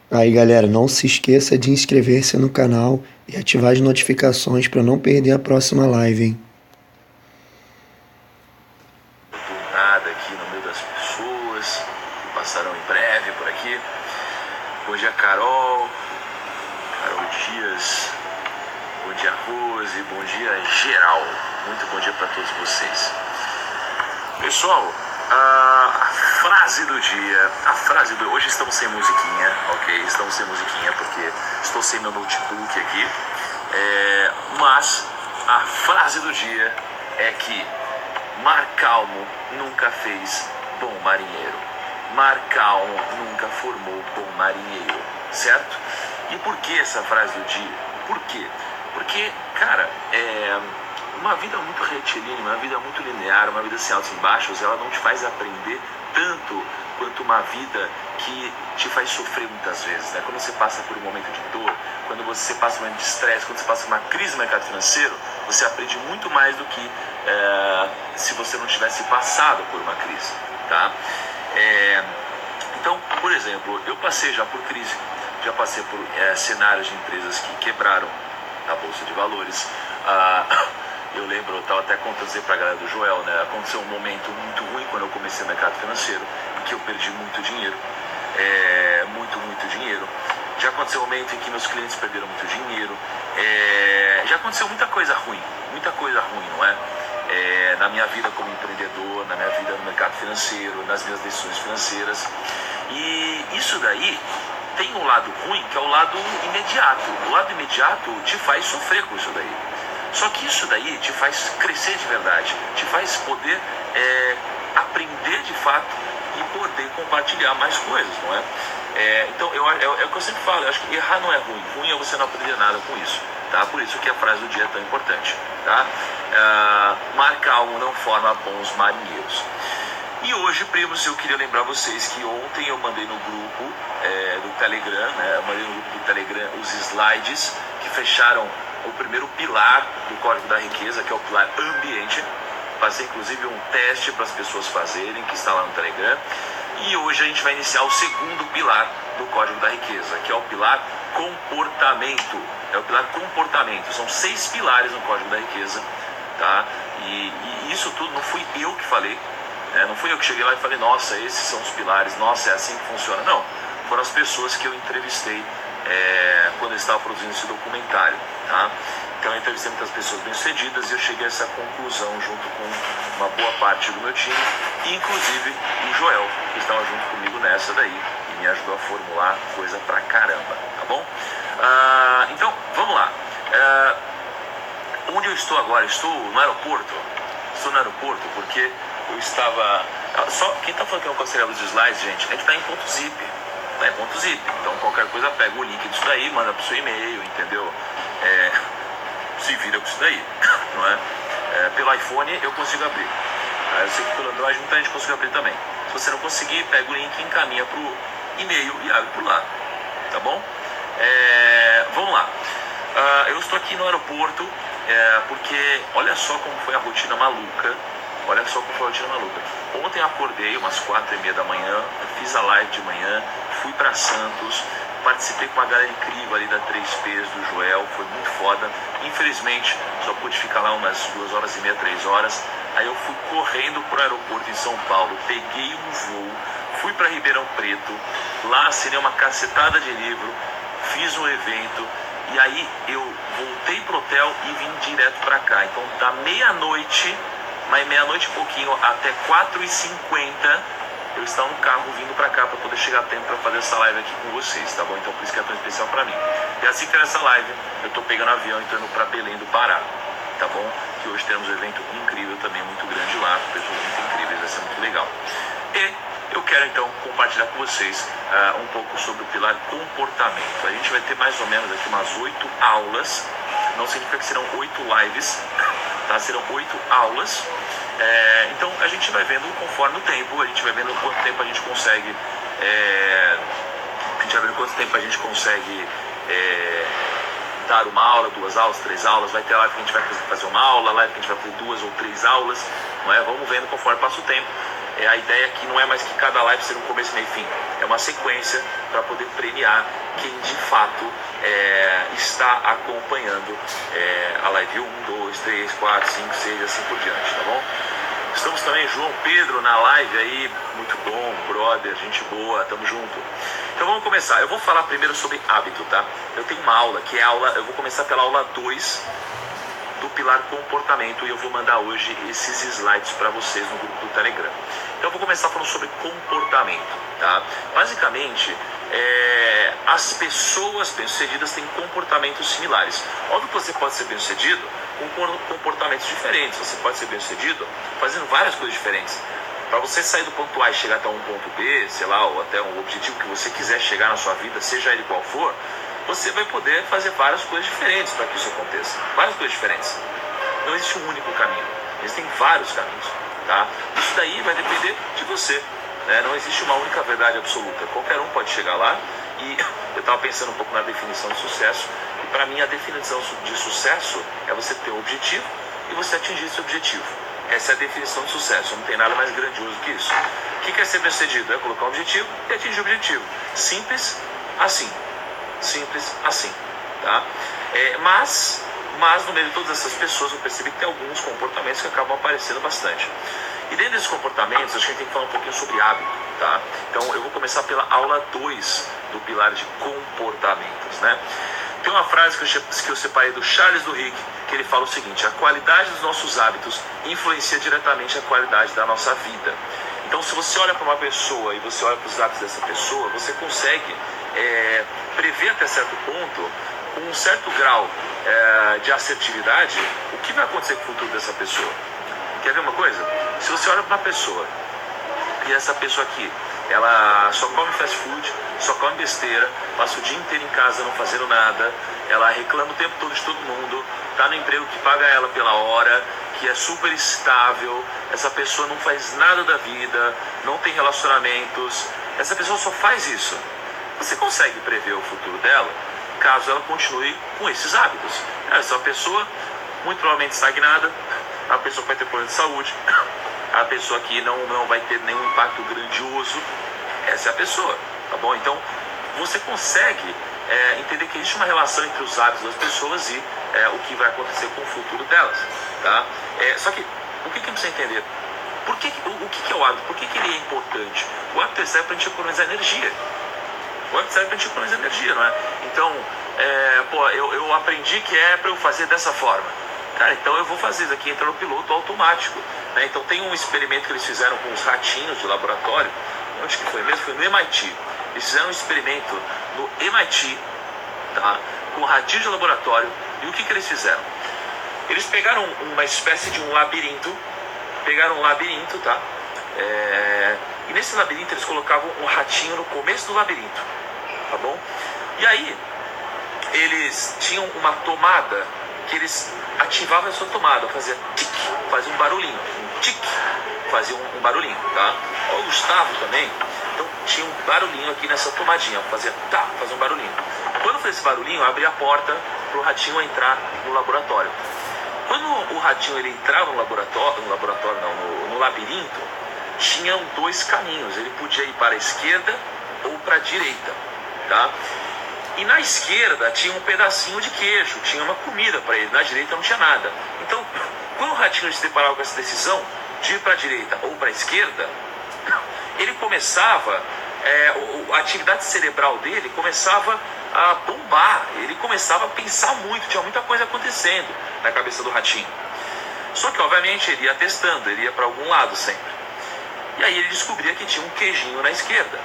Aí, galera, não se esqueça de inscrever-se no canal e ativar as notificações para não perder a próxima live, hein? Do nada aqui no meio das pessoas que passarão em breve por aqui. Bom dia, Carol Dias, bom dia, Rose, bom dia, geral. Muito bom dia para todos vocês. Pessoal, a frase do dia, hoje estamos sem musiquinha, ok? Estamos sem musiquinha porque estou sem meu notebook aqui. Mas a frase do dia é que mar calmo nunca fez bom marinheiro. Mar calmo nunca formou bom marinheiro, certo? E por que essa frase do dia? Por quê? Porque, cara, uma vida muito retilínea, uma vida muito linear, uma vida sem altos e baixos, ela não te faz aprender tanto quanto uma vida que te faz sofrer muitas vezes, né? Quando você passa por um momento de dor, quando você passa por um momento de estresse, quando você passa por uma crise no mercado financeiro, você aprende muito mais do que se você não tivesse passado por uma crise, tá? Então, por exemplo, eu passei já por crise, já passei por cenários de empresas que quebraram na Bolsa de Valores. Eu lembro, eu estava até contando para a galera do Joel, né? Aconteceu um momento muito ruim quando eu comecei no mercado financeiro, em que eu perdi muito dinheiro, muito dinheiro. Já aconteceu um momento em que meus clientes perderam muito dinheiro. Já aconteceu muita coisa ruim, não é? Na minha vida como empreendedor, na minha vida no mercado financeiro, nas minhas decisões financeiras. E isso daí tem um lado ruim, que é o lado imediato. O lado imediato te faz sofrer com isso daí. Só que isso daí te faz crescer de verdade, te faz poder aprender de fato e poder compartilhar mais coisas, não é? Então, é o que eu sempre falo, eu acho que errar não é ruim, ruim é você não aprender nada com isso, tá? Por isso que a frase do dia é tão importante, tá? Mar calmo não forma bons marinheiros. E hoje, primos, eu queria lembrar vocês que ontem eu mandei no grupo do Telegram, né? Eu mandei no grupo do Telegram os slides que fecharam o primeiro pilar do Código da Riqueza, que é o pilar ambiente. Passei inclusive um teste para as pessoas fazerem, que está lá no Telegram. E hoje a gente vai iniciar o segundo pilar do Código da Riqueza, que é o pilar comportamento. É o pilar comportamento. São 6 pilares no Código da Riqueza, tá? E isso tudo não fui eu que falei, né? Não fui eu que cheguei lá e falei, nossa, esses são os pilares, nossa, é assim que funciona. Não, foram as pessoas que eu entrevistei quando eu estava produzindo esse documentário, tá? Então eu entrevistei muitas pessoas bem-sucedidas e eu cheguei a essa conclusão junto com uma boa parte do meu time, e inclusive o Joel, que estava junto comigo nessa daí e me ajudou a formular coisa pra caramba, tá bom? Então, vamos lá. Onde eu estou agora? Estou no aeroporto. Estou no aeroporto porque eu estava... Só quem está falando que eu não considerava os slides, gente, é que está em ponto zip. Está em ponto zip. Então qualquer coisa pega o link disso daí, manda pro seu e-mail, entendeu? Se vira com isso daí, não é? Pelo iPhone eu consigo abrir. Eu sei que pelo Android muita gente consegue abrir também. Se você não conseguir, pega o link, encaminha pro e-mail e abre por lá, tá bom? Vamos lá. Eu estou aqui no aeroporto porque olha só como foi a rotina maluca. Ontem eu acordei umas 4h30 da manhã, fiz a live de manhã, fui para Santos, participei com uma galera incrível ali da 3Ps do Joel, foi muito foda. Infelizmente só pude ficar lá umas 2h30, 3 horas. Aí eu fui correndo pro aeroporto em São Paulo, peguei um voo, fui para Ribeirão Preto, lá assinei uma cacetada de livro, fiz um evento. E aí eu voltei pro hotel e vim direto pra cá. Então da meia-noite, mas meia-noite e pouquinho, até 4h50, eu estava no carro vindo pra cá pra poder chegar a tempo pra fazer essa live aqui com vocês, tá bom? Então por isso que é tão especial pra mim. E assim que é essa live, eu tô pegando avião e tô indo pra Belém do Pará, tá bom? Que hoje temos um evento incrível também, muito grande lá, com pessoas muito incríveis, vai ser muito legal. E eu quero então compartilhar com vocês um pouco sobre o pilar comportamento. A gente vai ter mais ou menos aqui umas 8 aulas, não significa que serão 8 lives, tá? Serão 8 aulas. Então a gente vai vendo conforme o tempo, a gente vai vendo quanto tempo a gente consegue, dar uma aula, 2 aulas, 3 aulas. Vai ter live que a gente vai fazer uma aula, live que a gente vai fazer 2 ou 3 aulas, não é? Vamos vendo conforme passa o tempo. A ideia aqui não é mais que cada live seja um começo, meio e fim. É uma sequência para poder premiar quem de fato está acompanhando a live 1, 2, 3, 4, 5, 6 e assim por diante, tá bom? Estamos também, João Pedro, na live aí, muito bom, brother, gente boa, tamo junto. Então vamos começar. Eu vou falar primeiro sobre hábito, tá? Eu tenho uma aula, que é eu vou começar pela aula 2 do pilar comportamento e eu vou mandar hoje esses slides para vocês no grupo do Telegram. Então eu vou começar falando sobre comportamento, tá? Basicamente, as pessoas bem-sucedidas têm comportamentos similares. Óbvio que você pode ser bem-sucedido com comportamentos diferentes, você pode ser bem-sucedido fazendo várias coisas diferentes. Para você sair do ponto A e chegar até um ponto B, sei lá, ou até um objetivo que você quiser chegar na sua vida, seja ele qual for, você vai poder fazer várias coisas diferentes para que isso aconteça. Várias coisas diferentes. Não existe um único caminho. Existem vários caminhos, tá? Isso daí vai depender de você, né? Não existe uma única verdade absoluta. Qualquer um pode chegar lá e eu estava pensando um pouco na definição de sucesso. E para mim a definição de sucesso é você ter um objetivo e você atingir esse objetivo. Essa é a definição de sucesso. Não tem nada mais grandioso que isso. O que é ser bem-sucedido? É colocar um objetivo e atingir o objetivo. Simples assim. Simples assim, tá? Mas no meio de todas essas pessoas eu percebi que tem alguns comportamentos que acabam aparecendo bastante. E dentro desses comportamentos, acho que a gente tem que falar um pouquinho sobre hábito, tá? Então eu vou começar pela aula 2 do pilar de comportamentos, né? Tem uma frase que eu separei do Charles Duhigg, que ele fala o seguinte: a qualidade dos nossos hábitos influencia diretamente a qualidade da nossa vida. Então, se você olha para uma pessoa e você olha para os hábitos dessa pessoa, você consegue prever até certo ponto, com um certo grau de assertividade, o que vai acontecer com o futuro dessa pessoa. Quer ver uma coisa? Se você olha para uma pessoa e essa pessoa aqui, ela só come fast food, só come besteira, passa o dia inteiro em casa não fazendo nada, ela reclama o tempo todo de todo mundo, tá no emprego que paga ela pela hora, que é super estável, essa pessoa não faz nada da vida, não tem relacionamentos, essa pessoa só faz isso. Você consegue prever o futuro dela caso ela continue com esses hábitos. Essa é uma pessoa muito provavelmente estagnada, a pessoa que vai ter problema de saúde, a pessoa que não vai ter nenhum impacto grandioso, essa é a pessoa, tá bom? Então, você consegue entender que existe uma relação entre os hábitos das pessoas e o que vai acontecer com o futuro delas, tá? Só que, o que precisa entender? O que é o hábito? Por que ele é importante? O hábito serve para a gente economizar energia. O hábito serve para a gente economizar energia, não é? Então, eu aprendi que é para eu fazer dessa forma. Cara, então eu vou fazer isso aqui, entra no piloto automático, né? Então tem um experimento que eles fizeram com os ratinhos de laboratório. Onde que foi mesmo? Foi no MIT. Eles fizeram um experimento no MIT, tá? Com ratinhos de laboratório. E o que eles fizeram? Eles pegaram uma espécie de um labirinto, tá? E nesse labirinto eles colocavam um ratinho no começo do labirinto, tá bom? E aí eles tinham uma tomada que eles ativavam essa tomada, fazia tic, fazia um barulhinho, um tic, fazia um barulhinho, tá? O Gustavo também, então tinha um barulhinho aqui nessa tomadinha, fazia um barulhinho. Quando fez esse barulhinho, abria a porta para o ratinho entrar no laboratório. Quando o ratinho ele entrava no labirinto, tinham dois caminhos. Ele podia ir para a esquerda ou para a direita, tá? E na esquerda tinha um pedacinho de queijo, tinha uma comida para ele. Na direita não tinha nada. Então, quando o ratinho se deparava com essa decisão de ir para a direita ou para a esquerda, ele começava, a atividade cerebral dele começava a bombar. Ele começava a pensar muito, tinha muita coisa acontecendo na cabeça do ratinho. Só que, obviamente, ele ia testando, ele ia para algum lado sempre. E aí ele descobria que tinha um queijinho na esquerda.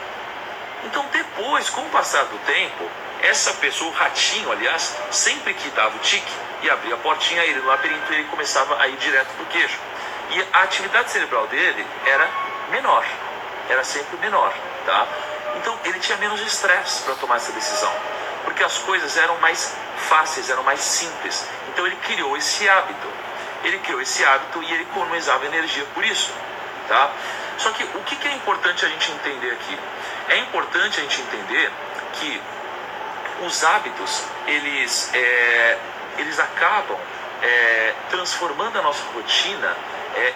Então depois, com o passar do tempo, essa pessoa, o ratinho, aliás, sempre que dava o tique e abria a portinha, ele no labirinto, ele começava a ir direto pro queijo. E a atividade cerebral dele era menor, era sempre menor, tá? Então ele tinha menos estresse para tomar essa decisão, porque as coisas eram mais fáceis, eram mais simples. Então ele criou esse hábito. Ele criou esse hábito e ele economizava energia por isso, tá? Só que o que é importante a gente entender aqui? É importante a gente entender que os hábitos, eles acabam transformando a nossa rotina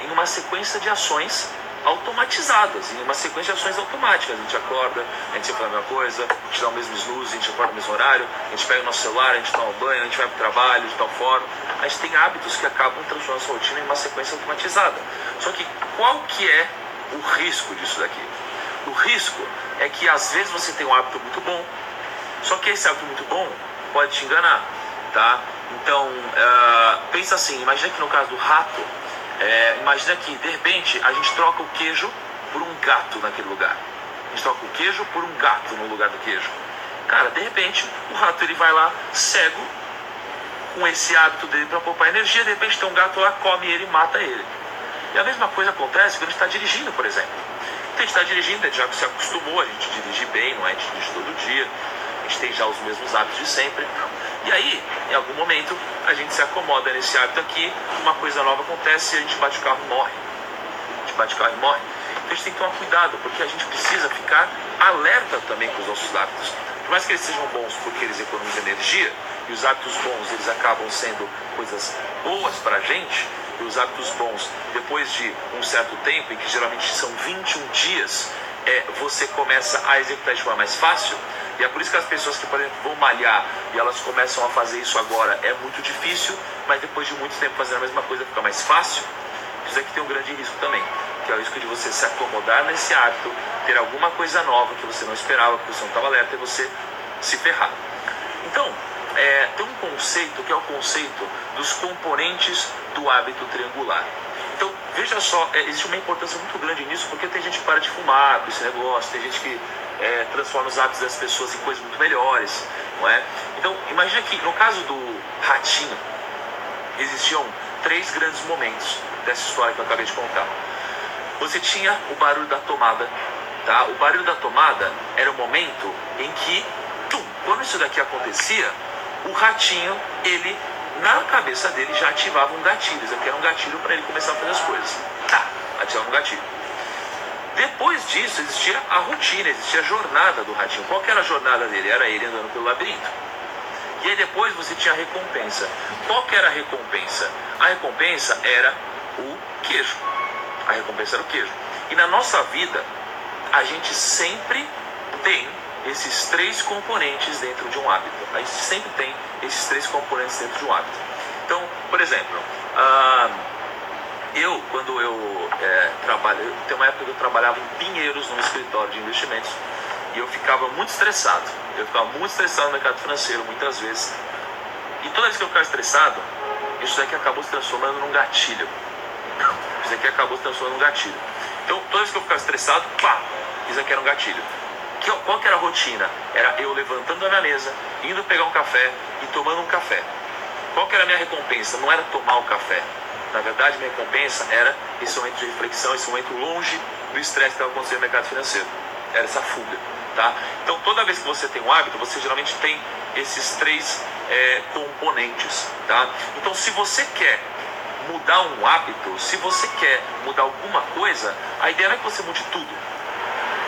em uma sequência de ações automatizadas, em uma sequência de ações automáticas. A gente acorda, a gente sempre faz a mesma coisa, a gente dá o mesmo snooze, a gente acorda no mesmo horário, a gente pega o nosso celular, a gente toma banho, a gente vai para o trabalho de tal forma. A gente tem hábitos que acabam transformando a sua rotina em uma sequência automatizada. Só que qual que é o risco disso daqui? O risco é que às vezes você tem um hábito muito bom, só que esse hábito muito bom pode te enganar, tá? Então, pensa assim, imagina que no caso do rato, imagina que de repente a gente troca o queijo por um gato naquele lugar. A gente troca o queijo por um gato no lugar do queijo. Cara, de repente o rato ele vai lá cego, com esse hábito dele para poupar energia, de repente tem um gato lá, come ele e mata ele. E a mesma coisa acontece quando a gente está dirigindo, por exemplo. Então a gente está dirigindo, a gente já se acostumou, a gente dirige bem, não é? A gente dirige todo dia, a gente tem já os mesmos hábitos de sempre. E aí, em algum momento, a gente se acomoda nesse hábito aqui, uma coisa nova acontece e a gente bate o carro e morre. A gente bate o carro e morre. Então a gente tem que tomar cuidado, porque a gente precisa ficar alerta também com os nossos hábitos. Por mais que eles sejam bons porque eles economizam energia, e os hábitos bons eles acabam sendo coisas boas para a gente, e os hábitos bons, depois de um certo tempo, em que geralmente são 21 dias, você começa a executar de forma mais fácil. E é por isso que as pessoas que, por exemplo, vão malhar e elas começam a fazer isso agora é muito difícil, mas depois de muito tempo fazendo a mesma coisa fica mais fácil. Isso aqui tem um grande risco também, que é o risco de você se acomodar nesse hábito, ter alguma coisa nova que você não esperava, que você não estava alerta e você se ferrar. Então, tem um conceito que é o conceito dos componentes do hábito triangular. Então, veja só, existe uma importância muito grande nisso, porque tem gente que para de fumar com esse negócio, tem gente que transforma os hábitos das pessoas em coisas muito melhores, não é? Então, imagina que no caso do ratinho, existiam 3 grandes momentos dessa história que eu acabei de contar. Você tinha o barulho da tomada, tá? O barulho da tomada era o momento em que, quando isso daqui acontecia, o ratinho, ele, na cabeça dele, já ativava um gatilho. Isso aqui era um gatilho para ele começar a fazer as coisas. Ativava um gatilho. Depois disso, existia a rotina, existia a jornada do ratinho. Qual que era a jornada dele? Era ele andando pelo labirinto. E aí depois você tinha a recompensa. Qual que era a recompensa? A recompensa era o queijo. A recompensa era o queijo. E na nossa vida, a gente sempre tem esses 3 componentes dentro de um hábito. A gente sempre tem esses 3 componentes dentro de um hábito. Então, por exemplo, quando eu trabalho, tem uma época que eu trabalhava em Pinheiros, num escritório de investimentos, e eu ficava muito estressado. Eu ficava muito estressado no mercado financeiro, muitas vezes. E toda vez que eu ficava estressado, isso daqui acabou se transformando num gatilho. Isso aqui acabou se transformando num gatilho. Então, toda vez que eu ficava estressado, isso aqui era um gatilho. Qual que era a rotina? Era eu levantando da minha mesa, indo pegar um café e tomando um café. Qual que era a minha recompensa? Não era tomar o café. Na verdade, minha recompensa era esse momento de reflexão, esse momento longe do estresse que estava acontecendo no mercado financeiro. Era essa fuga, tá? Então, toda vez que você tem um hábito, você geralmente tem esses 3 componentes, tá? Então, se você quer mudar um hábito, se você quer mudar alguma coisa, a ideia não é que você mude tudo.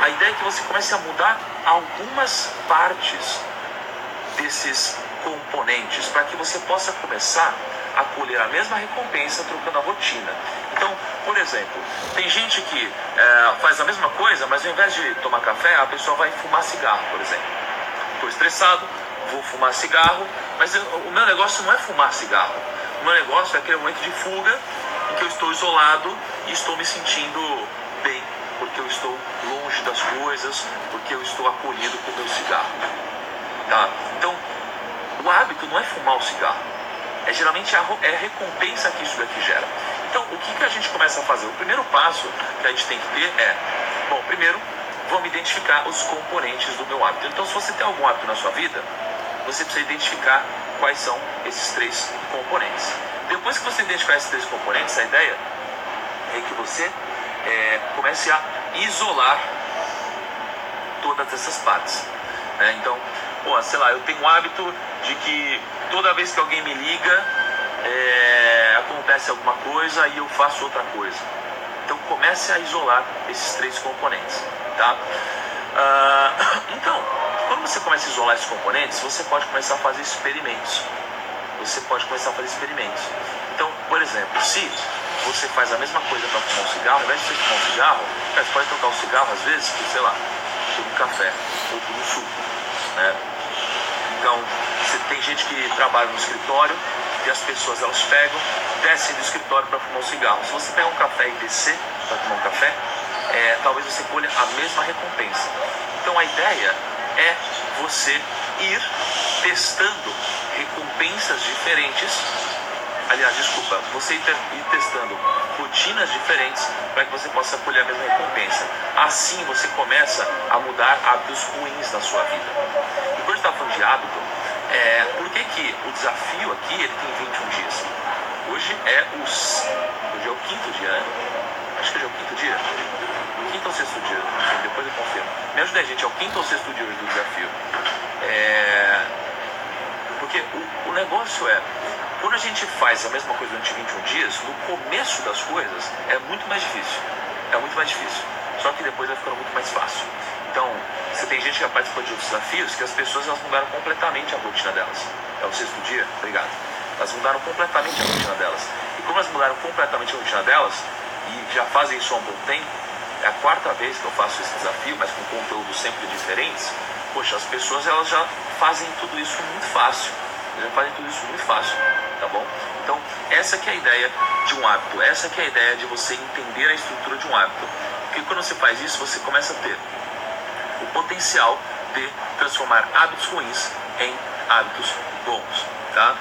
A ideia é que você comece a mudar algumas partes desses componentes, para que você possa começar a colher a mesma recompensa trocando a rotina. Então, por exemplo, tem gente que faz a mesma coisa, mas ao invés de tomar café, a pessoa vai fumar cigarro, por exemplo. Estou estressado, vou fumar cigarro, mas o meu negócio não é fumar cigarro. O meu negócio é aquele momento de fuga em que eu estou isolado e estou me sentindo bem, porque eu estou longe das coisas, porque eu estou acolhido com o meu cigarro. Tá? Então, o hábito não é fumar o cigarro, geralmente a recompensa que isso daqui gera. Então, o que a gente começa a fazer? O primeiro passo que a gente tem que ter primeiro, vamos identificar os componentes do meu hábito. Então, se você tem algum hábito na sua vida, você precisa identificar quais são esses 3 componentes. Depois que você identificar esses 3 componentes, a ideia é que você comece a isolar todas essas partes, né? Então, sei lá, eu tenho um hábito de que toda vez que alguém me liga, acontece alguma coisa e eu faço outra coisa. Então, comece a isolar esses 3 componentes, tá? Então, quando você começa a isolar esses componentes, você pode começar a fazer experimentos. Então, por exemplo, se você faz a mesma coisa para fumar um cigarro. Ao invés de você fumar um cigarro, você pode trocar o cigarro às vezes por, sei lá, por um café ou por um suco, né? Então, você tem gente que trabalha no escritório e as pessoas, elas pegam, descem do escritório para fumar um cigarro. Se você pegar um café e descer para tomar um café, talvez você colha a mesma recompensa. Então a ideia é você ir testando recompensas diferentes. Aliás, desculpa, você ir testando rotinas diferentes para que você possa colher a mesma recompensa. Assim você começa a mudar hábitos ruins na sua vida. E quando a gente está falando de hábito, por que o desafio aqui ele tem 21 dias? Hoje é o 5º dia, né? Acho que hoje é o 5º dia. O 5º ou 6º dia, enfim, depois eu confirmo. Me ajuda aí, gente, é o 5º ou 6º dia hoje do desafio. Porque o negócio quando a gente faz a mesma coisa durante 21 dias, no começo das coisas é muito mais difícil. É muito mais difícil. Só que depois vai ficando muito mais fácil. Então, você tem gente que já participou de outros desafios que as pessoas elas mudaram completamente a rotina delas. É o 6º dia? Obrigado. Elas mudaram completamente a rotina delas. E como elas mudaram completamente a rotina delas, e já fazem isso há um bom tempo, é a 4ª vez que eu faço esse desafio, mas com conteúdos sempre diferentes, poxa, as pessoas elas já fazem tudo isso muito fácil. Já fazem tudo isso muito fácil, tá bom? Então, essa que é a ideia de um hábito. Essa que é a ideia de você entender a estrutura de um hábito. Porque quando você faz isso, você começa a ter o potencial de transformar hábitos ruins em hábitos bons, tá?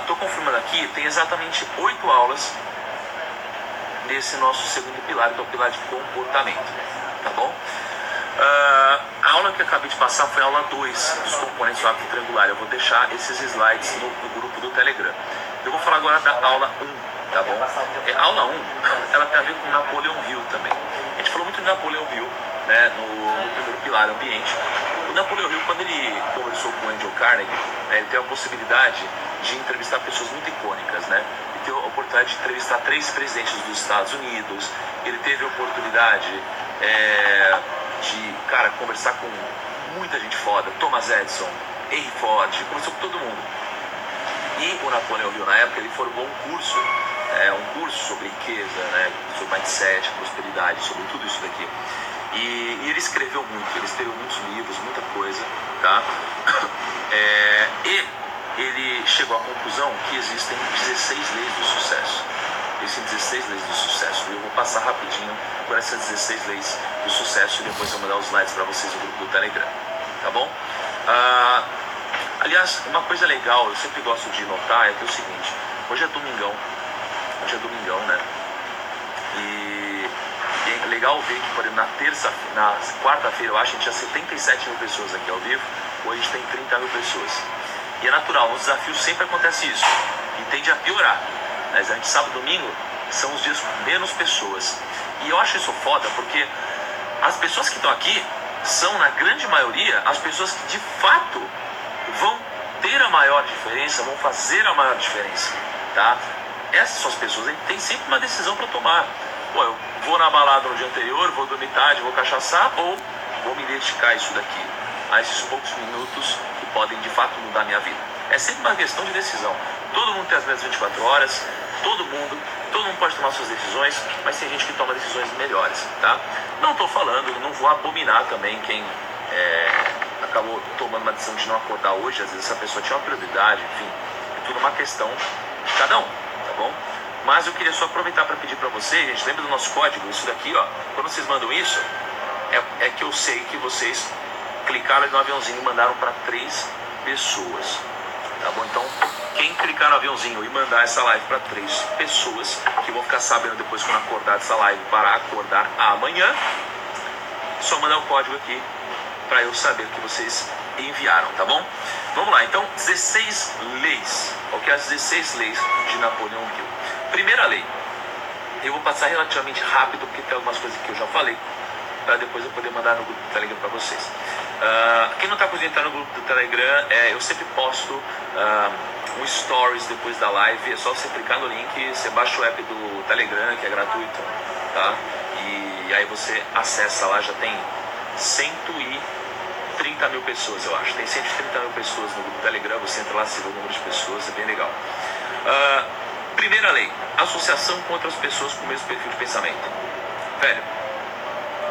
Estou confirmando aqui, tem exatamente 8 aulas desse nosso segundo pilar, que é o pilar de comportamento, tá bom? A aula que eu acabei de passar foi a aula 2 dos componentes do hábito triangular. Eu vou deixar esses slides no grupo do Telegram. Eu vou falar agora da aula 1, tá bom? A aula 1, ela tem a ver com Napoleon Hill também. A gente falou muito de Napoleon Hill, né, no primeiro pilar, ambiente. O Napoleon Hill, quando ele conversou com o Andrew Carnegie, ele teve a possibilidade de entrevistar pessoas muito icônicas, né? Ele teve a oportunidade de entrevistar 3 presidentes dos Estados Unidos. Ele teve a oportunidade de, conversar com muita gente foda, Thomas Edison, Henry Ford, conversou com todo mundo. E o Napoleon Hill, na época, ele formou um curso sobre riqueza, né, sobre mindset, prosperidade, sobre tudo isso daqui. E ele escreveu muito, ele escreveu muitos livros, muita coisa, tá? E ele chegou à conclusão que existem 16 leis do sucesso. Existem 16 leis do sucesso. E eu vou passar rapidinho por essas 16 leis do sucesso e depois eu vou mandar os slides para vocês no grupo do Telegram, tá bom? Aliás, uma coisa legal, eu sempre gosto de notar, é que é o seguinte: hoje é domingão, né? E é legal ver que, por exemplo, na quarta-feira, eu acho, a gente tinha 77 mil pessoas aqui ao vivo, hoje a gente tem 30 mil pessoas. E é natural, nos desafios sempre acontece isso, e tende a piorar. Mas a gente sábado e domingo são os dias com menos pessoas. E eu acho isso foda, porque as pessoas que estão aqui são, na grande maioria, as pessoas que de fato vão ter a maior diferença, vão fazer a maior diferença, tá? Essas são as pessoas, a gente tem sempre uma decisão para tomar. Pô, eu vou na balada no dia anterior, vou dormir tarde, vou cachaçar, ou vou me dedicar a isso daqui, a esses poucos minutos que podem de fato mudar a minha vida. É sempre uma questão de decisão. Todo mundo tem as mesmas 24 horas, todo mundo pode tomar suas decisões, mas tem gente que toma decisões melhores, tá? Não estou falando, não vou abominar também quem acabou tomando uma decisão de não acordar hoje. Às vezes essa pessoa tinha uma prioridade, enfim, é tudo uma questão de cada um, tá bom? Mas eu queria só aproveitar para pedir para vocês, gente, lembra do nosso código? Isso daqui, ó, quando vocês mandam isso, é que eu sei que vocês clicaram no aviãozinho e mandaram para 3 pessoas, tá bom? Então, quem clicar no aviãozinho e mandar essa live para 3 pessoas, que vão ficar sabendo depois quando acordar dessa live para acordar amanhã, só mandar o código aqui para eu saber que vocês enviaram, tá bom? Vamos lá, então, 16 leis. Qual que é as 16 leis de Napoleon Hill? Primeira lei, eu vou passar relativamente rápido, porque tem algumas coisas que eu já falei, para depois eu poder mandar no grupo do Telegram para vocês. Quem não está conseguindo entrar no grupo do Telegram, eu sempre posto um stories depois da live. É só você clicar no link, você baixa o app do Telegram, que é gratuito, tá? E aí você acessa lá, já tem 130 mil pessoas, eu acho. Tem 130 mil pessoas no grupo do Telegram, você entra lá, se vê o número de pessoas, é bem legal. Primeira lei, associação com outras pessoas com o mesmo perfil de pensamento. Velho,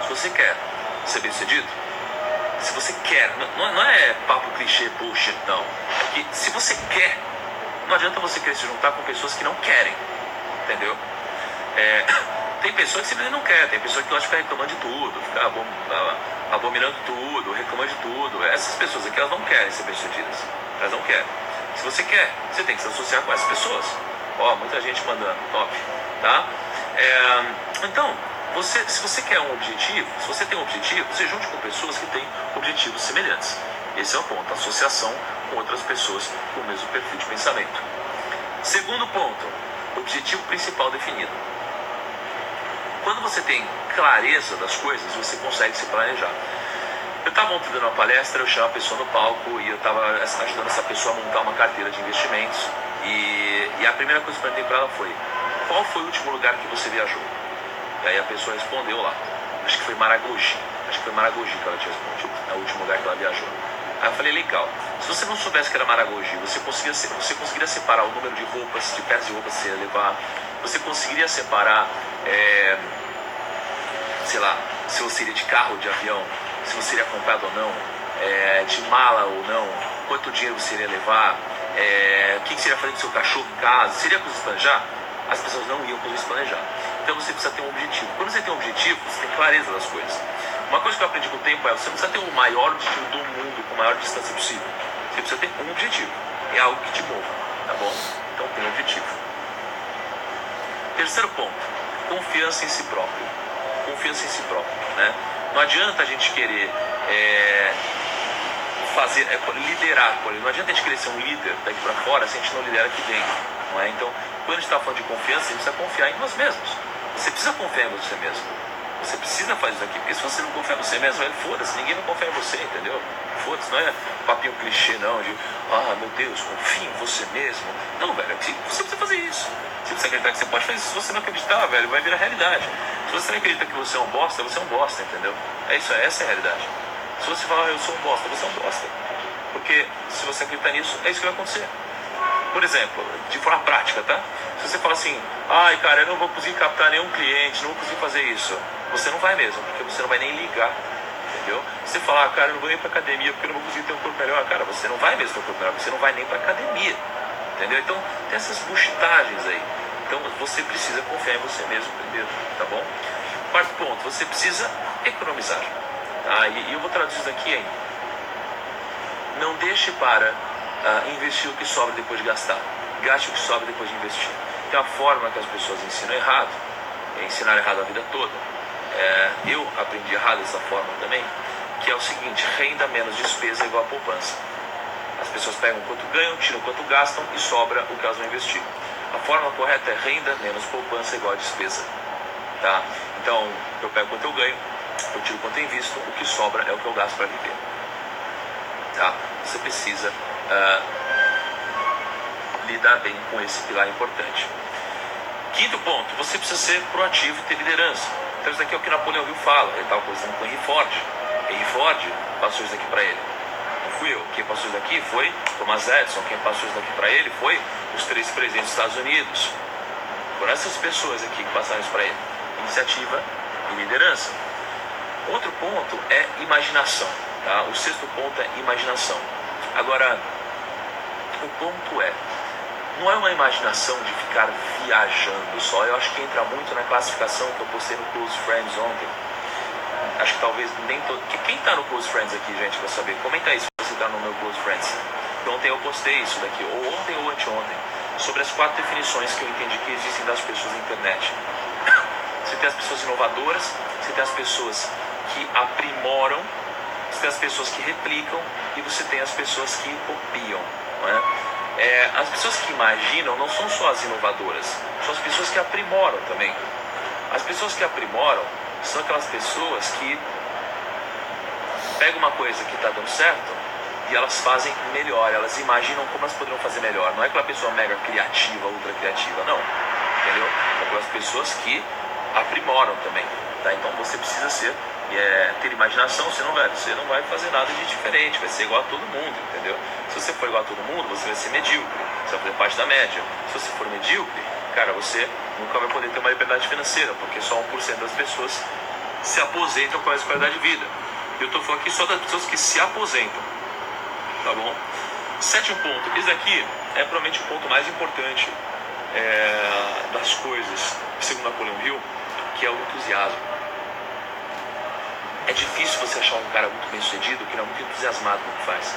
se você quer ser bem-sucedido, se você quer, não é papo clichê, bullshit, não. É que se você quer, não adianta você querer se juntar com pessoas que não querem, entendeu? Tem pessoas que simplesmente não querem, tem pessoas que gostam de ficar reclamando de tudo, ficar abominando tudo, reclamando de tudo. Essas pessoas aqui, elas não querem ser bem-sucedidas, elas não querem. Se você quer, você tem que se associar com essas pessoas. Ó, muita gente mandando, top, tá? Então, se você quer um objetivo, se você tem um objetivo, você junte com pessoas que têm objetivos semelhantes. Esse é o ponto, associação com outras pessoas com o mesmo perfil de pensamento. Segundo ponto, objetivo principal definido. Quando você tem clareza das coisas, você consegue se planejar. Eu estava ontem dando uma palestra, eu chamei uma pessoa no palco e eu estava ajudando essa pessoa a montar uma carteira de investimentos. E a primeira coisa que eu perguntei para ela foi: qual foi o último lugar que você viajou? E aí a pessoa respondeu lá, acho que foi Maragogi que ela tinha respondido, é o último lugar que ela viajou. Aí eu falei, legal, se você não soubesse que era Maragogi, você conseguiria separar o número de roupas, de peças de roupas que você ia levar, você conseguiria separar, sei lá, se você iria de carro ou de avião, se você iria acompanhado ou não, de mala ou não, quanto dinheiro você iria levar, o que você iria fazer com o seu cachorro em casa, seria coisa de planejar? As pessoas não iam conseguir se planejar. Então você precisa ter um objetivo. Quando você tem um objetivo, você tem clareza das coisas. Uma coisa que eu aprendi com o tempo é: você não precisa ter o maior objetivo do mundo, com a maior distância possível. Você precisa ter um objetivo. É algo que te mova, tá bom? Então tem um objetivo. Terceiro ponto, confiança em si próprio. Confiança em si próprio, né? Não adianta a gente querer liderar. Não adianta a gente querer ser um líder daqui para fora se a gente não lidera aqui dentro, não é? Então, quando a gente está falando de confiança, a gente precisa confiar em nós mesmos. Você precisa confiar em você mesmo. Você precisa fazer isso aqui, porque se você não confiar em você mesmo, velho, foda-se, ninguém vai confiar em você, entendeu? Foda-se, não é papinho clichê não, de meu Deus, confia em você mesmo. Não, velho, você precisa fazer isso. Se você acreditar que você pode fazer isso, se você não acreditar, velho, vai virar realidade. Se você não acredita que você é um bosta, entendeu? É isso, essa é a realidade. Se você falar, eu sou um bosta, você é um bosta. Porque se você acreditar nisso, é isso que vai acontecer. Por exemplo, de forma prática, tá? Se você fala assim, cara, eu não vou conseguir captar nenhum cliente, não vou conseguir fazer isso, você não vai mesmo, porque você não vai nem ligar, entendeu? Se você falar, cara, eu não vou nem pra academia porque eu não vou conseguir ter um corpo melhor, cara, você não vai mesmo ter um corpo melhor, porque você não vai nem pra academia, entendeu? Então, tem essas buchitagens aí. Então, você precisa confiar em você mesmo primeiro, tá bom? Quarto ponto, você precisa economizar, tá? E eu vou traduzir isso aqui ainda. Não deixe para investir o que sobra depois de gastar. Gaste o que sobra depois de investir. Tem uma forma que as pessoas ensinam errado, ensinaram errado a vida toda. Eu aprendi errado dessa forma também, que é o seguinte: renda menos despesa é igual a poupança. As pessoas pegam quanto ganham, tiram quanto gastam e sobra o que elas vão investir. A forma correta é renda menos poupança é igual a despesa, tá? Então, eu pego quanto eu ganho, eu tiro quanto eu invisto, o que sobra é o que eu gasto para viver, tá? Você precisa lidar bem com esse pilar importante. Quinto ponto, você precisa ser proativo e ter liderança. Então isso daqui é o que Napoleão Hill fala. Ele estava conversando com Henry Ford. Henry Ford passou isso daqui para ele. Não fui eu. Quem passou isso daqui foi Thomas Edison. Quem passou isso daqui para ele foi os 3 presidentes dos Estados Unidos. Foram essas pessoas aqui que passaram isso para ele. Iniciativa e liderança. Outro ponto é imaginação, tá? O sexto ponto é imaginação. Agora, o ponto não é uma imaginação de ficar viajando só. Eu acho que entra muito na classificação que eu postei no Close Friends ontem. Acho que talvez nem todo... Quem está no Close Friends aqui, gente, para saber? Comenta aí se você está no meu Close Friends. Ontem eu postei isso daqui, ou ontem ou anteontem, sobre as 4 definições que eu entendi que existem das pessoas na internet. Você tem as pessoas inovadoras, você tem as pessoas que aprimoram, você tem as pessoas que replicam e você tem as pessoas que copiam, não é? As pessoas que imaginam não são só as inovadoras, são as pessoas que aprimoram também. As pessoas que aprimoram são aquelas pessoas que pegam uma coisa que está dando certo e elas fazem melhor, elas imaginam como elas poderiam fazer melhor. Não é aquela pessoa mega criativa, ultra criativa, não, entendeu? É aquelas pessoas que aprimoram também, tá? Então você precisa ser ter imaginação, você não vai fazer nada de diferente, vai ser igual a todo mundo, entendeu? Se você for igual a todo mundo, você vai ser medíocre, você vai fazer parte da média. Se você for medíocre, cara, você nunca vai poder ter uma liberdade financeira, porque só 1% das pessoas se aposentam com essa qualidade de vida. Eu tô falando aqui só das pessoas que se aposentam, tá bom? Sétimo ponto, esse daqui é provavelmente o ponto mais importante das coisas, segundo Napoleão Hill, que é o entusiasmo. É difícil você achar um cara muito bem sucedido que não é muito entusiasmado no que faz.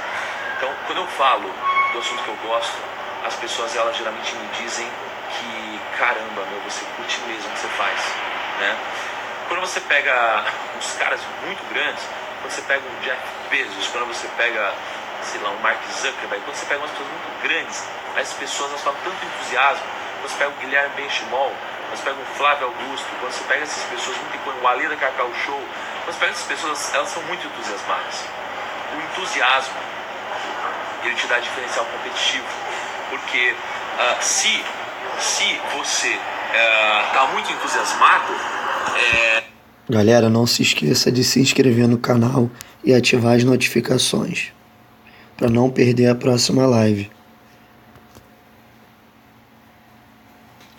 Então, quando eu falo do assunto que eu gosto, as pessoas, elas geralmente me dizem que, caramba, meu, você curte mesmo o que você faz, né? Quando você pega uns caras muito grandes, quando você pega um Jeff Bezos, quando você pega, sei lá, um Mark Zuckerberg, quando você pega umas pessoas muito grandes, as pessoas, elas falam tanto entusiasmo. Quando você pega o Guilherme Benchimol, quando você pega o Flávio Augusto, quando você pega essas pessoas muito icônicas, o Ale da Cacau Show, quando você pega essas pessoas, elas são muito entusiasmadas. O entusiasmo, ele te dá diferencial competitivo, porque se você está muito entusiasmado, Galera, não se esqueça de se inscrever no canal e ativar as notificações para não perder a próxima live.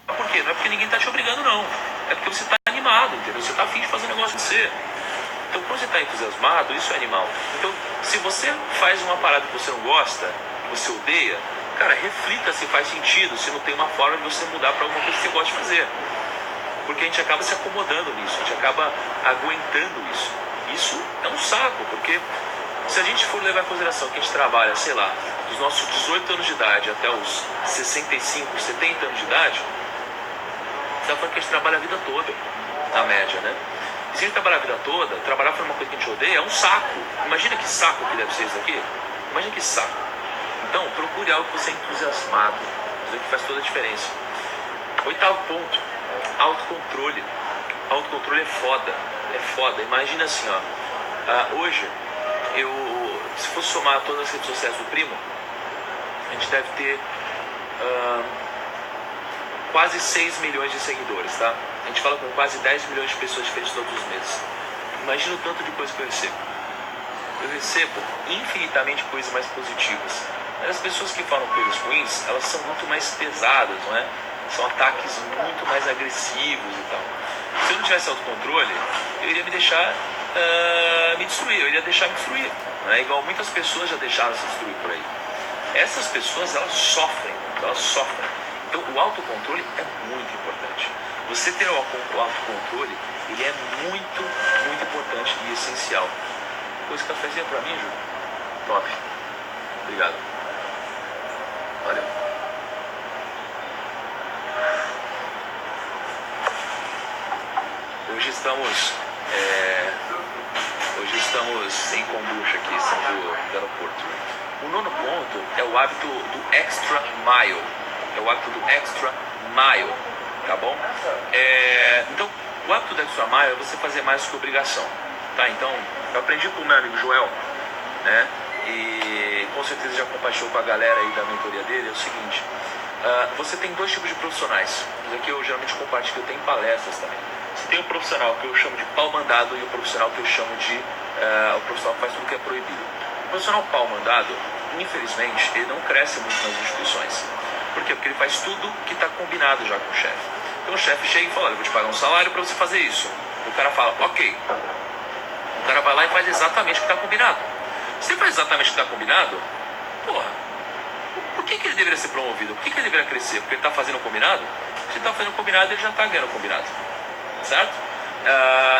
Por quê? Não é porque ninguém está te obrigando, não. É porque você está animado, entendeu? Você está afim de fazer um negócio com você. Então, quando você está entusiasmado, isso é animal. Então, se você faz uma parada que você não gosta, que você odeia, cara, reflita se faz sentido, se não tem uma forma de você mudar para alguma coisa que você gosta de fazer. Porque a gente acaba se acomodando nisso, a gente acaba aguentando isso. Isso é um saco, porque se a gente for levar em consideração que a gente trabalha, sei lá, dos nossos 18 anos de idade até os 65, 70 anos de idade, você tá falando que a gente trabalha a vida toda, na média, né? E se a gente trabalhar a vida toda, trabalhar por uma coisa que a gente odeia é um saco. Imagina que saco que deve ser isso aqui. Imagina que saco. Então, procure algo que você é entusiasmado. Isso aqui faz toda a diferença. Oitavo ponto, autocontrole. Autocontrole é foda. É foda. Imagina assim, ó. Hoje, se fosse somar todas as redes sociais do Primo, a gente deve ter quase 6 milhões de seguidores, tá? A gente fala com quase 10 milhões de pessoas diferentes todos os meses. Imagina o tanto de coisa que eu recebo. Eu recebo infinitamente coisas mais positivas. Mas as pessoas que falam coisas ruins, elas são muito mais pesadas, não é? São ataques muito mais agressivos e tal. Se eu não tivesse autocontrole, eu iria me deixar me destruir, eu iria deixar me destruir. Né? Igual muitas pessoas já deixaram se destruir por aí. Essas pessoas, elas sofrem. Então o autocontrole é muito importante. Você ter o autocontrole, ele é muito, muito importante e essencial. Pôs cafezinho pra mim, Ju? Top. Obrigado. Valeu. Hoje estamos sem kombucha aqui, estamos do aeroporto. O nono ponto é o hábito do extra mile. Tá bom? Então, o hábito do extra mile é você fazer mais que obrigação. Tá? Então, eu aprendi com o meu amigo Joel, né? E com certeza já compartilhou com a galera aí da mentoria dele, é o seguinte. Você tem dois tipos de profissionais. Isso aqui eu geralmente compartilho, eu tenho palestras também. Você tem o profissional que eu chamo de pau mandado e o profissional que eu chamo de o profissional que faz tudo que é proibido. O profissional pau mandado, infelizmente, ele não cresce muito nas instituições. Por quê? Porque ele faz tudo que está combinado já com o chefe. Então o chefe chega e fala, olha, eu vou te pagar um salário para você fazer isso. O cara fala, ok. O cara vai lá e faz exatamente o que está combinado. Se ele faz exatamente o que está combinado, porra, por que ele deveria ser promovido? Por que ele deveria crescer? Porque ele está fazendo o combinado? Se ele está fazendo o combinado, ele já está ganhando o combinado. Certo?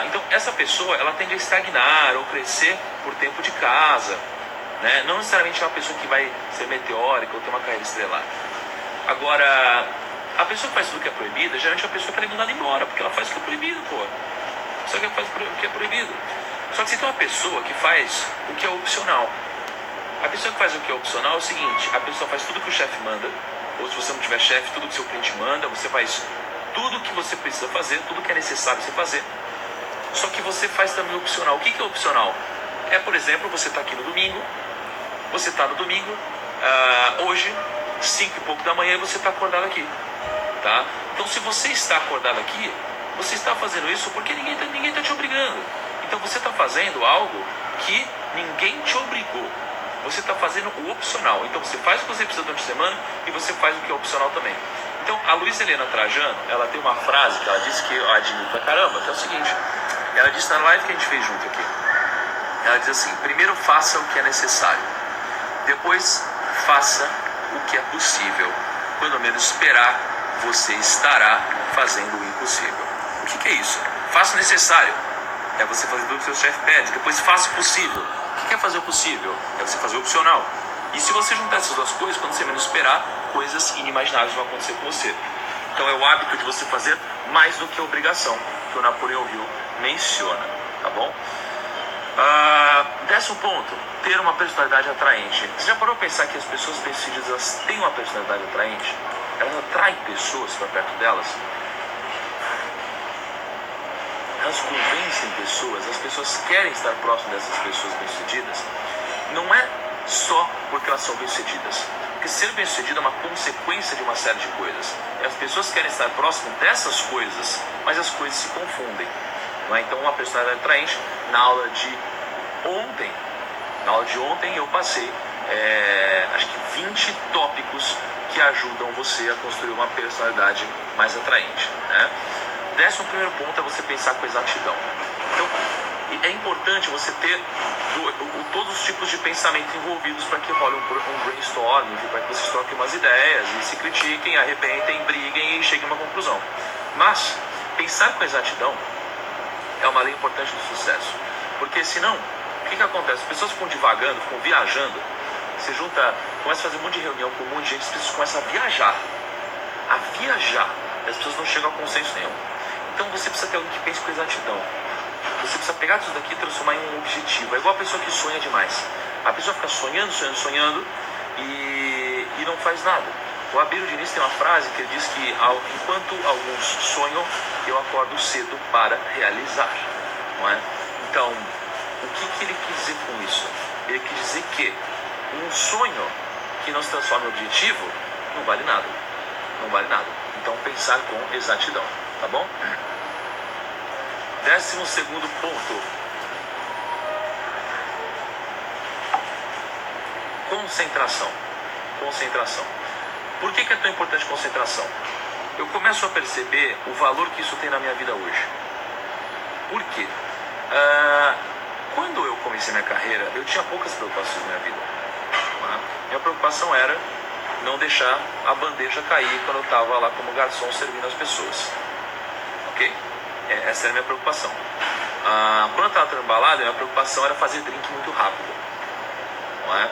Então essa pessoa, ela tende a estagnar ou crescer por tempo de casa, né? Não necessariamente é uma pessoa que vai ser meteórica ou ter uma carreira estrelada. Agora, a pessoa que faz tudo que é proibido, geralmente é uma pessoa que ela é mandada embora, porque ela faz o que é proibido, pô. A pessoa que faz o que é proibido. Só que você tem uma pessoa que faz o que é opcional. A pessoa que faz o que é opcional é o seguinte, a pessoa faz tudo que o chefe manda, ou se você não tiver chefe, tudo que seu cliente manda, você faz tudo que você precisa fazer, tudo que é necessário você fazer, só que você faz também opcional. O que é opcional? É, por exemplo, você está aqui no domingo, você está no domingo, hoje, 5 e pouco da manhã, e você está acordado aqui, tá? Então, se você está acordado aqui, você está fazendo isso porque ninguém tá te obrigando. Então você está fazendo algo que ninguém te obrigou. Você está fazendo o opcional. Então você faz o que você precisa durante a semana e você faz o que é opcional também. Então a Luísa Helena Trajano, ela tem uma frase que ela disse que eu admiro pra caramba, que é o seguinte. Ela disse na live que a gente fez junto aqui. Ela diz assim: primeiro faça o que é necessário. Depois faça o que é possível. Quando menos esperar, você estará fazendo o impossível. O que é isso? Faça o necessário. É você fazer tudo que o seu chefe pede. Depois faça o possível. O que é fazer o possível? É você fazer o opcional. E se você juntar essas duas coisas, quando você menos esperar, coisas inimagináveis vão acontecer com você. Então é o hábito de você fazer mais do que a obrigação, que o Napoleão Hill menciona, tá bom? 10º ponto, ter uma personalidade atraente. Você já parou para pensar que as pessoas bem-sucedidas, elas têm uma personalidade atraente? Elas atraem pessoas para perto delas? Elas convencem pessoas, as pessoas querem estar próximas dessas pessoas bem-sucedidas. Não é só porque elas são bem-sucedidas, porque ser bem-sucedido é uma consequência de uma série de coisas. E as pessoas querem estar próximas dessas coisas, mas as coisas se confundem. Não é? Então, uma personalidade atraente, na aula de ontem eu passei acho que 20 tópicos que ajudam você a construir uma personalidade mais atraente, né? 11º ponto é você pensar com exatidão. Então, é importante você ter todos os tipos de pensamento envolvidos para que role um brainstorming, para que vocês troquem umas ideias e se critiquem, arrepentem, briguem e cheguem a uma conclusão. Mas, pensar com exatidão é uma lei importante do sucesso. Porque senão, o que acontece? As pessoas ficam divagando, ficam viajando. Você começa a fazer um monte de reunião com um monte de gente, as pessoas começam a viajar. E as pessoas não chegam a consenso nenhum. Então você precisa ter alguém que pense com exatidão. Você precisa pegar tudo daqui e transformar em um objetivo. É igual a pessoa que sonha demais. A pessoa fica sonhando e não faz nada. O Abílio Diniz tem uma frase que ele diz que enquanto alguns sonham, eu acordo cedo para realizar. Não é? Então, o que ele quis dizer com isso? Ele quis dizer que um sonho que não se transforma em objetivo não vale nada. Não vale nada. Então, pensar com exatidão. Tá bom? 12º ponto. Concentração. Por que é tão importante concentração? Eu começo a perceber o valor que isso tem na minha vida hoje. Por quê? Quando eu comecei minha carreira, eu tinha poucas preocupações na minha vida. Minha preocupação era não deixar a bandeja cair quando eu estava lá como garçom servindo as pessoas. Ok? Essa era a minha preocupação. Quando eu estava trabalhando balada, minha preocupação era fazer drink muito rápido. Não é?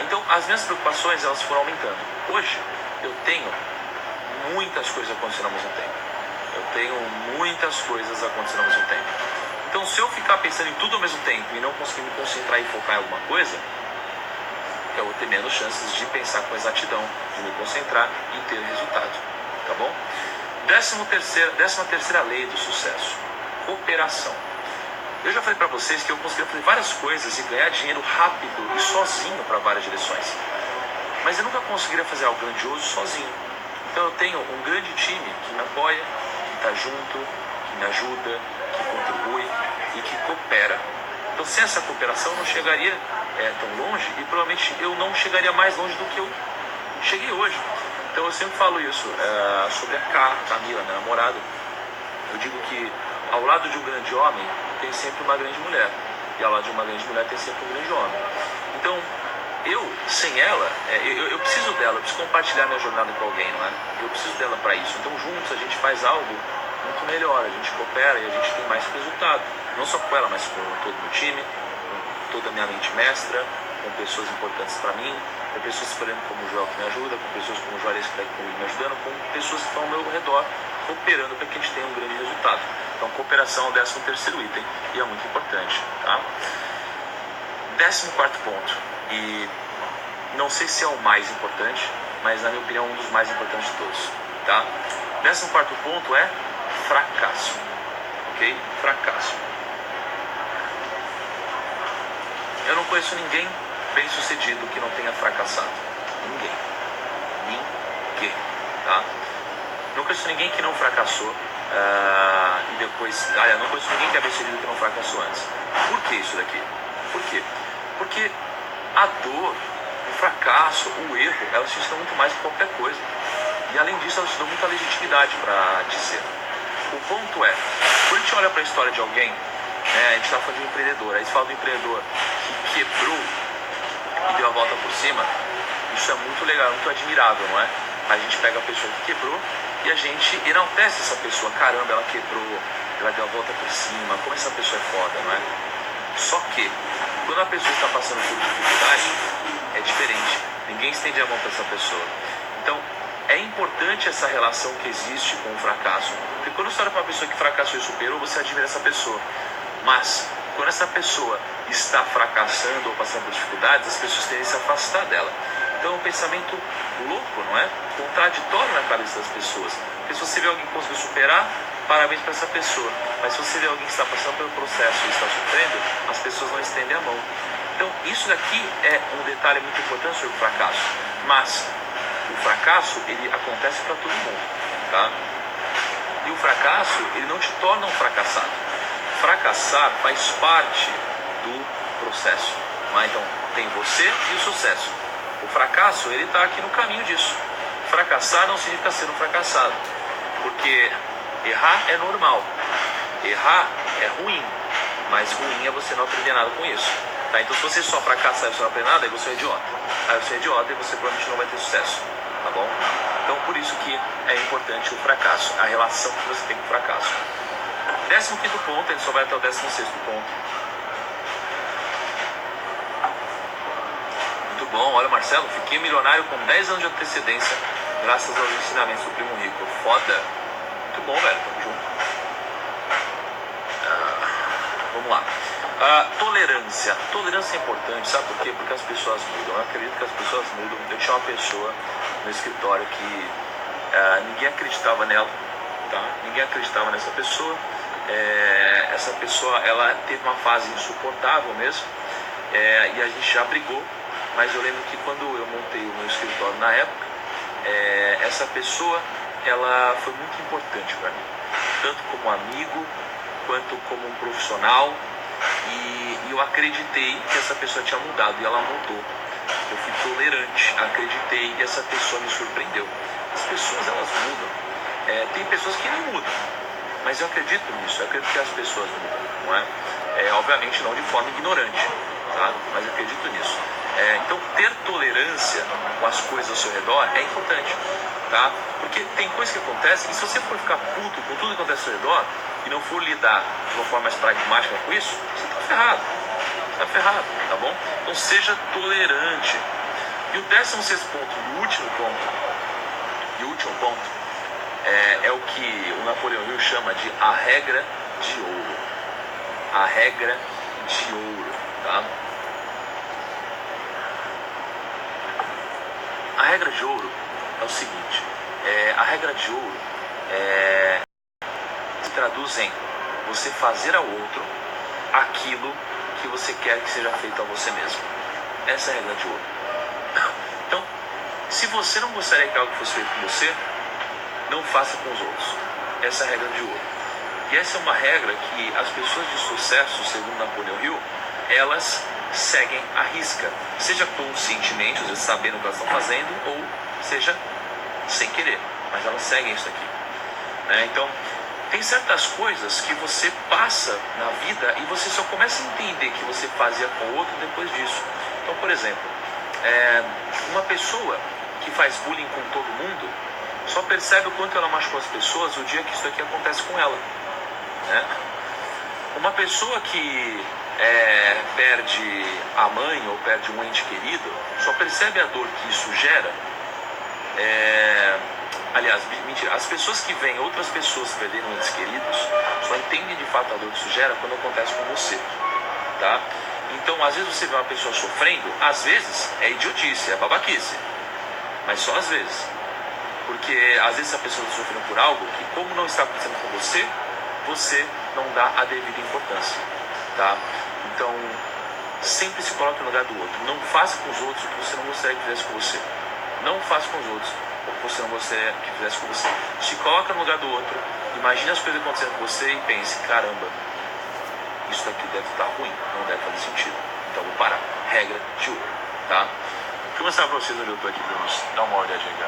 Então, as minhas preocupações elas foram aumentando. Hoje, eu tenho muitas coisas acontecendo ao mesmo tempo. Então, se eu ficar pensando em tudo ao mesmo tempo e não conseguir me concentrar e focar em alguma coisa, eu vou ter menos chances de pensar com exatidão, de me concentrar e ter resultado. Tá bom? 13ª lei do sucesso. Cooperação. Eu já falei para vocês que eu conseguia fazer várias coisas e ganhar dinheiro rápido e sozinho para várias direções. Mas eu nunca conseguiria fazer algo grandioso sozinho. Então eu tenho um grande time que me apoia, que está junto, que me ajuda, que contribui e que coopera. Então sem essa cooperação eu não chegaria tão longe e provavelmente eu não chegaria mais longe do que eu cheguei hoje. Então eu sempre falo isso sobre a Camila, minha namorada. Eu digo que ao lado de um grande homem tem sempre uma grande mulher. E ao lado de uma grande mulher tem sempre um grande homem. Então, sem ela, eu preciso dela, eu preciso compartilhar minha jornada com alguém, não é? Eu preciso dela para isso. Então, juntos a gente faz algo muito melhor, a gente coopera e a gente tem mais resultado. Não só com ela, mas com todo o meu time, com toda a minha mente mestra, com pessoas importantes para mim, com pessoas, por exemplo, como o Joel que me ajuda, com pessoas como o Juarez que está aqui comigo me ajudando, com pessoas que estão ao meu redor, cooperando para que a gente tenha um grande resultado. Então, cooperação é o 13º item e é muito importante, tá? 14º ponto, e não sei se é o mais importante, mas na minha opinião é um dos mais importantes de todos, tá? 14º ponto é fracasso, ok? Fracasso. Eu não conheço ninguém bem sucedido que não tenha fracassado. Ninguém, tá? Não conheço ninguém que não fracassou e depois, não conheço ninguém que é bem-sucedido que não fracassou antes. Por que isso daqui? Por quê? Porque a dor, o fracasso, o erro, elas te ensinam muito mais que qualquer coisa. E além disso, elas te dão muita legitimidade para dizer. O ponto é, quando a gente olha para a história de alguém, a gente está falando de um empreendedor, aí você fala do empreendedor que quebrou e deu a volta por cima, isso é muito legal, muito admirável, não é? A gente pega a pessoa que quebrou e a gente enaltece essa pessoa. Caramba, ela quebrou, ela deu a volta por cima, como essa pessoa é foda, não é? Só que, quando a pessoa está passando por dificuldade, é diferente. Ninguém estende a mão para essa pessoa. Então, é importante essa relação que existe com o fracasso. Porque quando você olha para uma pessoa que fracassou e superou, você admira essa pessoa. Mas, quando essa pessoa está fracassando ou passando por dificuldades, as pessoas tendem a se afastar dela. Então é um pensamento louco, não é? Contraditório na cabeça das pessoas. Porque se você vê alguém que conseguiu superar, parabéns para essa pessoa. Mas se você vê alguém que está passando pelo processo e está sofrendo, as pessoas não estendem a mão. Então isso daqui é um detalhe muito importante sobre o fracasso. Mas o fracasso, ele acontece para todo mundo, tá? E o fracasso, ele não te torna um fracassado. Fracassar faz parte do processo. Então tem você e o sucesso. O fracasso, ele está aqui no caminho disso. Fracassar não significa ser um fracassado, porque errar é normal, errar é ruim, mas ruim é você não aprender nada com isso. Tá? Então se você só fracassar e você não aprender nada, aí você é idiota. Aí você é idiota e você provavelmente não vai ter sucesso, tá bom? Então por isso que é importante o fracasso, a relação que você tem com o fracasso. 15º ponto, a gente só vai até o 16º ponto. Bom, olha Marcelo, fiquei milionário com 10 anos de antecedência graças aos ensinamentos do Primo Rico. Foda. Muito bom, velho, tamo junto. Vamos lá. Tolerância. Tolerância é importante, sabe por quê? Porque as pessoas mudam. Eu acredito que as pessoas mudam. Eu tinha uma pessoa no escritório que ninguém acreditava nela, tá? Ninguém acreditava nessa pessoa. Essa pessoa, ela teve uma fase insuportável mesmo, e a gente já brigou. Mas eu lembro que quando eu montei o meu escritório na época, essa pessoa, ela foi muito importante para mim. Tanto como amigo, quanto como um profissional. E eu acreditei que essa pessoa tinha mudado e ela mudou. Eu fui tolerante, acreditei e essa pessoa me surpreendeu. As pessoas, elas mudam. Tem pessoas que não mudam, mas eu acredito nisso. Eu acredito que as pessoas mudam, não é? Obviamente não de forma ignorante, tá? Mas eu acredito nisso. Então ter tolerância com as coisas ao seu redor é importante, tá? Porque tem coisas que acontecem e se você for ficar puto com tudo que acontece ao seu redor e não for lidar de uma forma mais pragmática com isso, você tá ferrado. Você tá ferrado, tá bom? Então seja tolerante. E o 16º ponto, e último ponto, é o que o Napoleão Hill chama de a regra de ouro. A regra de ouro, tá? A regra de ouro é o seguinte, a regra de ouro se traduz em você fazer ao outro aquilo que você quer que seja feito a você mesmo. Essa é a regra de ouro. Então, se você não gostaria que algo fosse feito com você, não faça com os outros. Essa é a regra de ouro. E essa é uma regra que as pessoas de sucesso, segundo Napoleão Hill, elas seguem à risca, seja conscientemente, às vezes sabendo o que elas estão fazendo, ou seja sem querer, mas elas seguem isso aqui. Então, tem certas coisas que você passa na vida e você só começa a entender que você fazia com o outro depois disso. Então, por exemplo, uma pessoa que faz bullying com todo mundo só percebe o quanto ela machucou as pessoas o dia que isso aqui acontece com ela, né? Uma pessoa que perde a mãe ou perde um ente querido só percebe a dor que isso gera. Aliás, mentira, as pessoas que veem outras pessoas perdendo entes queridos só entendem de fato a dor que isso gera quando acontece com você, tá? Então, às vezes você vê uma pessoa sofrendo, às vezes é idiotice, é babaquice, mas só às vezes, porque às vezes a pessoa está sofrendo por algo que, como não está acontecendo com você, você não dá a devida importância, tá? Então, sempre se coloque no lugar do outro. Não faça com os outros o que você não gostaria que fizesse com você. Não faça com os outros o que você não gostaria que fizesse com você. Se coloca no lugar do outro Imagine as coisas acontecendo com você e pense, caramba, isso aqui deve estar ruim, não deve fazer sentido. Então vou parar. Regra de ouro, tá? Deixa eu mostrar pra vocês onde eu tô aqui, primos. Dá uma olhadinha aqui.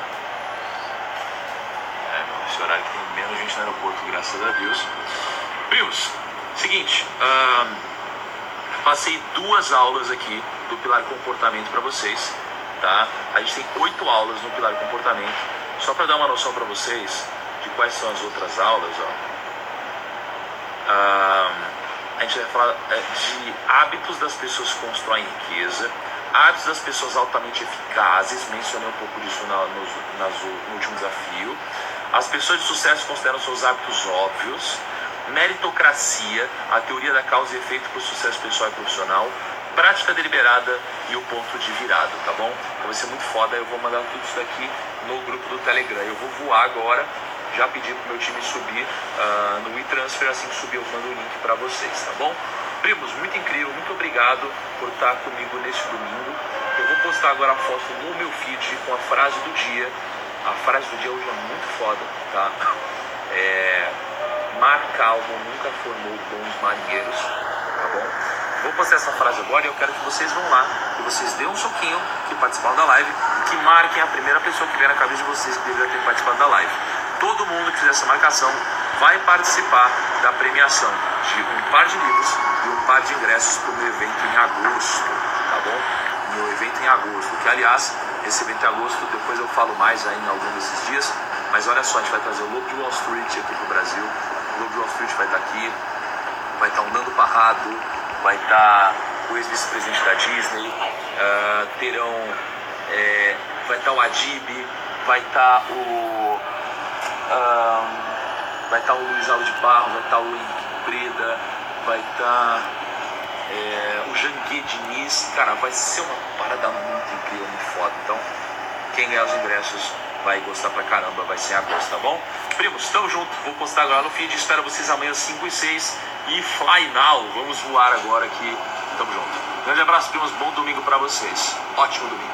Esse horário que tem menos gente no aeroporto, graças a Deus. Primos, seguinte, passei 2 aulas aqui do Pilar Comportamento para vocês, tá? A gente tem 8 aulas no Pilar Comportamento. Só para dar uma noção para vocês de quais são as outras aulas, a gente vai falar de hábitos das pessoas que constroem riqueza, hábitos das pessoas altamente eficazes, mencionei um pouco disso no último desafio. As pessoas de sucesso consideram seus hábitos óbvios, meritocracia, a teoria da causa e efeito para o sucesso pessoal e profissional, prática deliberada e o ponto de virada, tá bom? Então vai ser muito foda, eu vou mandar tudo isso daqui no grupo do Telegram. Eu vou voar agora, já pedi pro meu time subir no WeTransfer, assim que subir eu mando o link para vocês, tá bom? Primos, muito incrível, muito obrigado por estar comigo nesse domingo. Eu vou postar agora a foto no meu feed com a frase do dia. A frase do dia hoje é muito foda, tá? Mar calmo nunca formou bons marinheiros, tá bom? Vou postar essa frase agora e eu quero que vocês vão lá, que vocês dêem um soquinho, que participaram da live, e que marquem a primeira pessoa que vier na cabeça de vocês que deveria ter participado da live. Todo mundo que fizer essa marcação vai participar da premiação de um par de livros e um par de ingressos para o meu evento em agosto, tá bom? Meu evento em agosto, que aliás, esse evento em agosto, depois eu falo mais aí em algum desses dias, mas olha só, a gente vai trazer o Lobo de Wall Street aqui pro Brasil. O Lobo de Wall Street vai estar aqui, vai estar o Nando Parrado, vai estar o ex-vice-presidente da Disney, vai estar o Adib, vai estar o Luiz Alves de Barros, vai estar o Henrique Breda, vai estar o Janguê Diniz. Cara, vai ser uma parada muito incrível, muito foda. Então, quem ganhar os ingressos vai gostar pra caramba, vai ser em agosto, tá bom? Primos, tamo junto, vou postar agora no feed, espero vocês amanhã 5 e 6 e fly now, vamos voar agora aqui, tamo junto. Grande abraço, primos, bom domingo pra vocês, ótimo domingo.